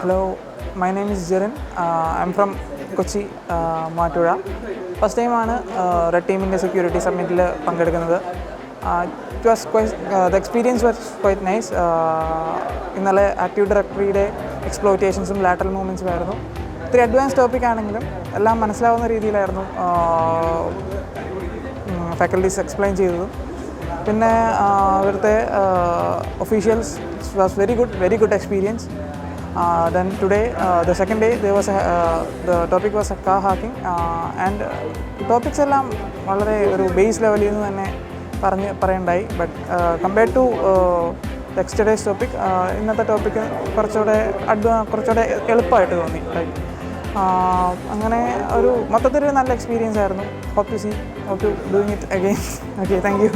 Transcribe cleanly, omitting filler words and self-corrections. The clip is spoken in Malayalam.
Hello, my name is Jiren. I'm from Kochi, Mathura. First time ആണ് RedTeam Security Summit പങ്കെടുക്കുന്നത്. It was quite, the experience was quite nice. ഇന്നലെ ആക്റ്റീവ് ഡയറക്ടറിയുടെ എക്സ്പ്ലോയിറ്റേഷൻസും ലാറ്ററൽ മൂവ്മെൻറ്റ്സും ആയിരുന്നു. ഇത്തിരി അഡ്വാൻസ് ടോപ്പിക് ആണെങ്കിലും എല്ലാം മനസ്സിലാവുന്ന രീതിയിലായിരുന്നു ഫാക്കൽറ്റീസ് എക്സ്പ്ലെയിൻ ചെയ്തതും. പിന്നെ ഇവിടുത്തെ officials was very good experience. Then today, the second day, there was the topic was car hacking, and topics എല്ലാം വളരെ ഒരു ബേസ് ലെവലിൽ നിന്ന് തന്നെ പറയണ്ടായി. But compared to yesterday's topic, ഇന്നത്തെ ടോപ്പിക്ക് കുറച്ചുകൂടെ എളുപ്പമായിട്ട് തോന്നി. അങ്ങനെ ഒരു മൊത്തത്തിലൊരു നല്ല എക്സ്പീരിയൻസ് ആയിരുന്നു. Hope to doing it again. Okay, thank U.